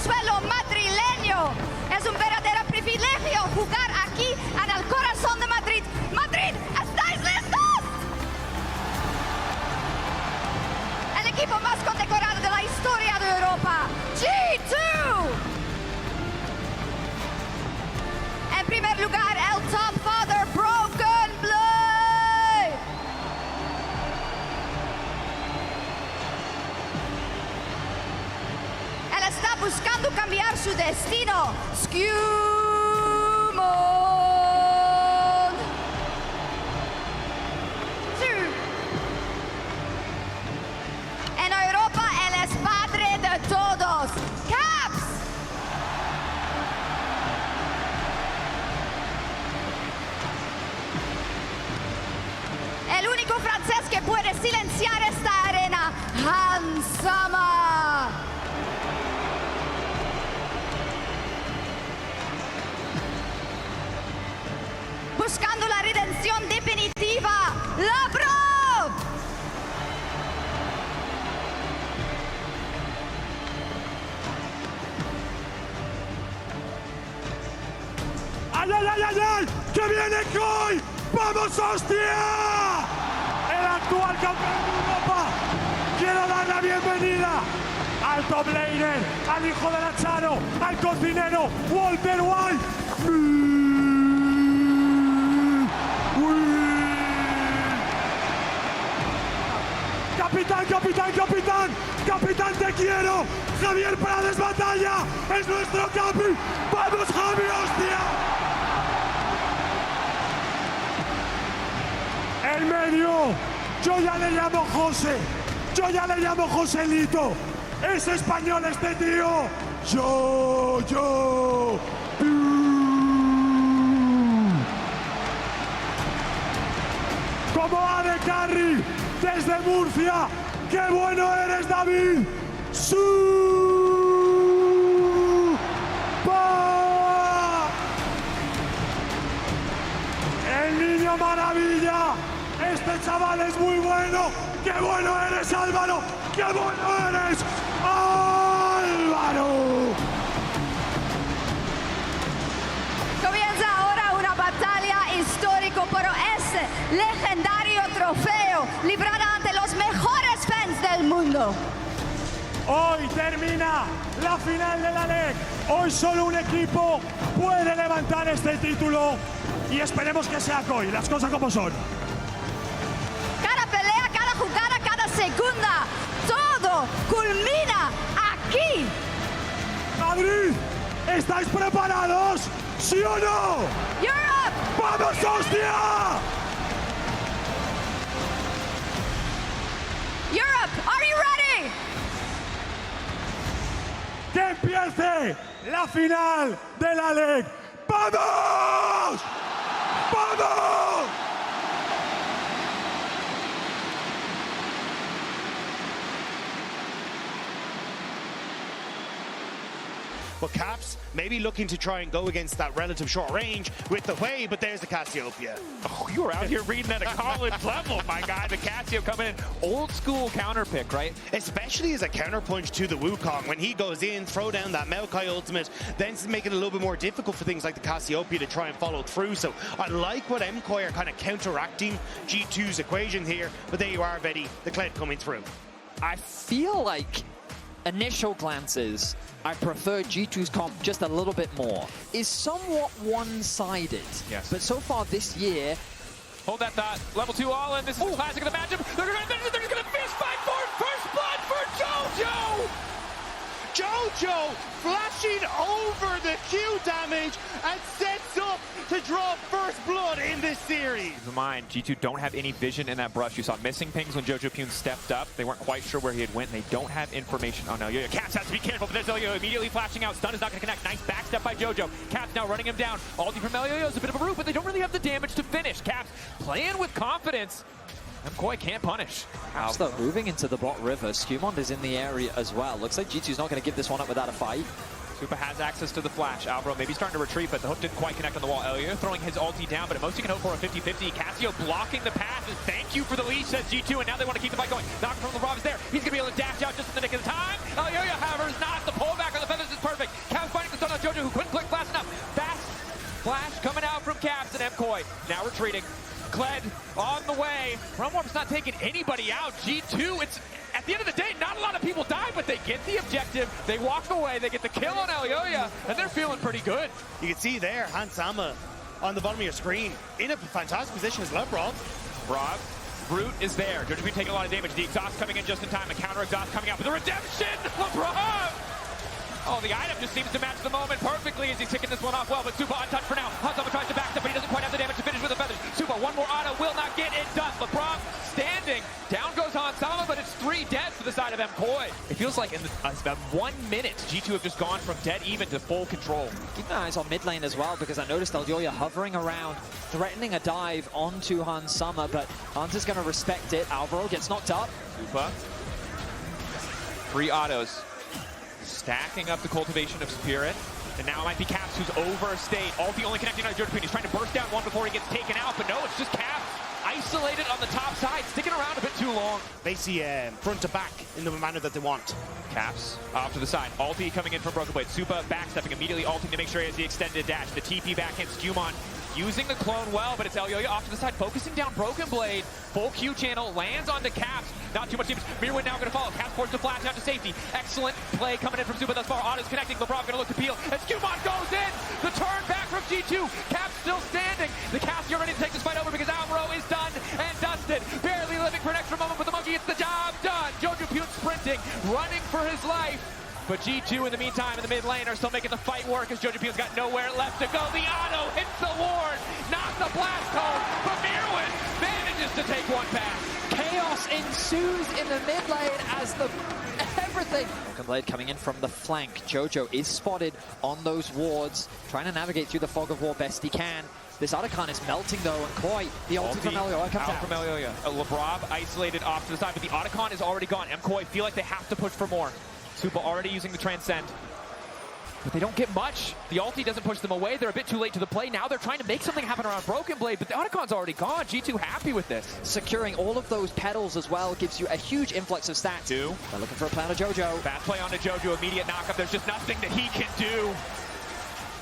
suelo madrileño. Es un verdadero privilegio jugar aquí en el corazón de Madrid. ¡Madrid, estáis listos! El equipo más condecorado de la historia de Europa, G2. En primer lugar, el Top Father, Broken Blade. Él está buscando cambiar su destino. Skewmon. En Europa, él es padre de todos. Caps. El único francés que puede silenciar esta arena, Hansama. Buscando la redención definitiva, Lavrov. ¡Ay, ay, ay, ay, ay! ¡Que viene MKOI! ¡Vamos, hostia! El actual campeón de Europa. Quiero dar la bienvenida al top laner, al hijo de la Charo, al cocinero, Walter White. Capitán, capitán, capitán, capitán, te quiero. Javier Prades Batalla es nuestro capi. ¡Vamos, Javi, hostia! El medio, yo ya le llamo José, yo ya le llamo Joselito. Es español este tío. Yo. Como Ade Carry desde Murcia. ¡Qué bueno eres, David! El niño maravilla. Este chaval es muy bueno. ¡Qué bueno eres, Álvaro! ¡Qué bueno eres, Álvaro! Comienza ahora una batalla histórica por ese legendario trofeo, librada ante los mejores fans del mundo. Hoy termina la final de la LEC. Hoy solo un equipo puede levantar este título y esperemos que sea MKOI, las cosas como son. Cada pelea, cada jugada, cada segunda, todo culmina aquí. Madrid, ¿estáis preparados? ¿Sí o no? Europe. ¡Vamos, hostia! Europe, are you ready? ¡Que empiece la final de la LEC! ¡Vamos! ¡Vamos! But Caps maybe looking to try and go against that relative short range with the way, but there's the Cassiopeia. Oh, you were out here reading at a college level, my guy. The Cassio coming in, old school counter pick, right? Especially as a counterpunch to the Wukong. When he goes in, throw down that Maokai ultimate, then make it a little bit more difficult for things like the Cassiopeia to try and follow through. So I like what MKOI are kind of counteracting G2's equation here, but there you are, Vetty, the Kled coming through. I feel like initial glances, I prefer G2's comp just a little bit more. Is somewhat one-sided. Yes. But so far this year... Hold that thought. Level 2 all in. This is the classic of the matchup. They're going to fist fight for first blood for JoJo! JoJo flashing over the Q damage and sets up to draw first blood in this series. Keep in mind, G2 don't have any vision in that brush. You saw missing pings when JoJo Pune stepped up. They weren't quite sure where he had went. They don't have information on Elyoyo. Caps has to be careful, but there's Elyoyo immediately flashing out. Stun is not going to connect. Nice backstep by JoJo. Caps now running him down. Ulti from Elyoyo is a bit of a root, but they don't really have the damage to finish. Caps playing with confidence. MKOI can't punish. Caps though moving into the bot river. Skewmon is in the area as well. Looks like G2's not going to give this one up without a fight. Supa has access to the flash. Alvaro maybe starting to retreat, but the hook didn't quite connect on the wall. Elyoyo throwing his ulti down, but at most you can hope for a 50-50. Cassio blocking the path. Thank you for the leash, says G2, and now they want to keep the fight going. Knock from the Rob is there. He's going to be able to dash out just in the nick of time. Elyoyo, however, is not. The pullback on the feathers is perfect. MKOI. Now retreating. Kled on the way. Rumwarp's not taking anybody out. G2, it's at the end of the day, not a lot of people die, but they get the objective. They walk away. They get the kill on Elyoya, and they're feeling pretty good. You can see there, Hansama on the bottom of your screen in a fantastic position as LeBron. Rob, Root is there. JoJo taking a lot of damage. The exhaust coming in just in time. A counter exhaust coming out for the redemption. LeBron! Oh, the item just seems to match the moment perfectly as he's kicking this one off well, but Supa untouched for now. Hansama tries to back step, but he doesn't quite have the damage to finish with the feathers. Supa, one more auto, will not get it done. LeBron standing. Down goes Hansama, but it's 3 dead for the side of MKOI. It feels like in about 1 minute, G2 have just gone from dead even to full control. Keep my eyes on mid lane as well, because I noticed Elyoya hovering around, threatening a dive onto Hansama, but Hans is going to respect it. Alvaro gets knocked up. Supa. 3 autos. Stacking up the cultivation of Spirit. And now it might be Caps who's overstayed. Ulti only connecting on JoJo. He's trying to burst down one before he gets taken out, but no, it's just Caps isolated on the top side, sticking around a bit too long. They see front to back in the manner that they want. Caps off to the side. Ulti coming in from Broken Blade. Supa backstepping, immediately ulting to make sure he has the extended dash. The TP back in. Skewmon using the clone well, but it's Elyoya off to the side, focusing down Broken Blade. Full Q channel, lands onto Caps. Not too much damage. Mirwin now going to follow. Caps forced to flash out to safety. Excellent play coming in from Supa thus far. Autos connecting. LeBron going to look to peel. And Skewmon goes in. The turn back from G2. Caps still standing. The Cassier ready to take this fight over because Alvaro is done and dusted. Barely living for an extra moment, but the monkey gets the job done. JoJo sprinting, running for his life. But G2 in the meantime in the mid lane are still making the fight work as JoJo got nowhere left to go. The auto hits the ward, not the blast home, but Mirwin manages to take one pass. Chaos ensues in the mid lane as the everything. Broken Blade coming in from the flank. JoJo is spotted on those wards, trying to navigate through the fog of war best he can. This Otacon is melting though, and Koi, the ulti from Elyoya comes out. From Elyoya. LeBron isolated off to the side, but the Otacon is already gone. MKOI feel like they have to push for more. Supa already using the Transcend. But they don't get much. The ulti doesn't push them away. They're a bit too late to the play. Now they're trying to make something happen around Broken Blade, but the Otacon's already gone. G2 happy with this. Securing all of those petals as well gives you a huge influx of stats. They're looking for a play on JoJo. Fast play onto JoJo, immediate knockup. There's just nothing that he can do.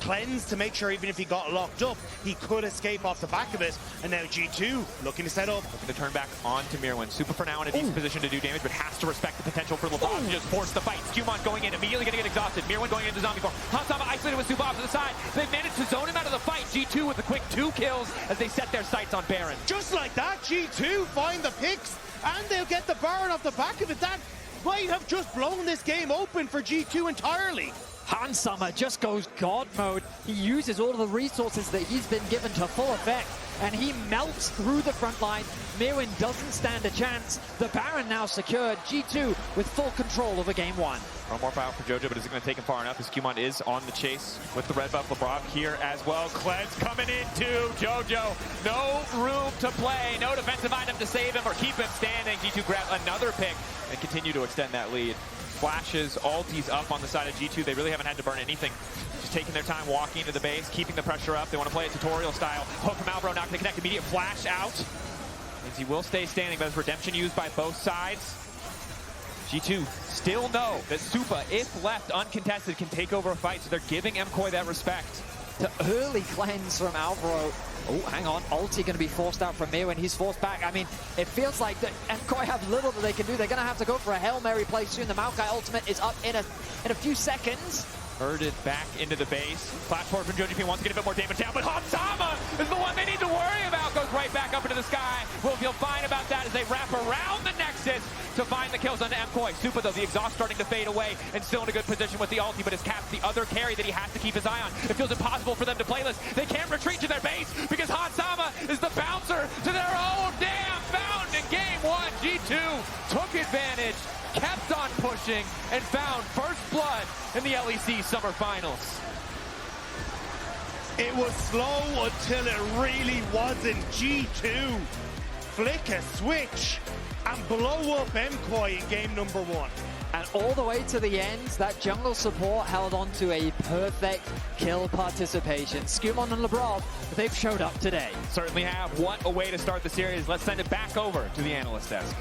Cleanse to make sure even if he got locked up, he could escape off the back of it. And now G2 looking to set up. Looking to turn back onto Mirwin. Supa for now in a decent position to do damage, but has to respect the potential for LeBron to just force the fight. Skewmon going in, immediately going to get exhausted. Mirwin going into zombie form. Hansama isolated with Supa off to the side. They've managed to zone him out of the fight. G2 with a quick 2 kills as they set their sights on Baron. Just like that, G2 find the picks, and they'll get the Baron off the back of it. That might have just blown this game open for G2 entirely. Hansama just goes God mode. He uses all of the resources that he's been given to full effect, and he melts through the front line. Mirwin doesn't stand a chance. The Baron now secured. G2 with full control over game 1. One more foul for JoJo, but is it going to take him far enough? As Skewmon is on the chase with the red buff. LeBron here as well. Kled's coming in too. JoJo, no room to play. No defensive item to save him or keep him standing. G2 grab another pick and continue to extend that lead. Flashes, ultis up on the side of G2. They really haven't had to burn anything. Just taking their time walking into the base, keeping the pressure up. They want to play it tutorial style. Hook from Alvaro, not going to connect. Immediate flash out. Means he will stay standing, but there's redemption used by both sides. G2 still know that Supa, if left uncontested, can take over a fight, so they're giving MKOI that respect. The early cleanse from Alvaro. Oh, hang on. Ulti going to be forced out from Mirwin. He's forced back. I mean, it feels like that MKOI have little that they can do. They're going to have to go for a Hail Mary play soon. The Maokai ultimate is up in a few seconds. Herded back into the base. Platform from JoJo wants to get a bit more damage down, but Hansama is the one they need to worry about. Goes right back up into the sky. We'll feel fine about that as they wrap around the Nexus to find the kills onto MKOI. Supa, though, the exhaust starting to fade away and still in a good position with the ulti, but his Cap's the other carry that he has to keep his eye on. It feels impossible for them to play this. They can't retreat to their base because Hansama is the bouncer to their own damn fountain in game 1. G2 took advantage, kept on pushing, and found first blood in the LEC Summer Finals. It was slow until it really wasn't. G2 flick a switch and blow up MKOI in game number 1. And all the way to the end, that jungle support held on to a perfect kill participation. Skewmon and LeBron, they've showed up today. Certainly have. What a way to start the series. Let's send it back over to the analyst desk.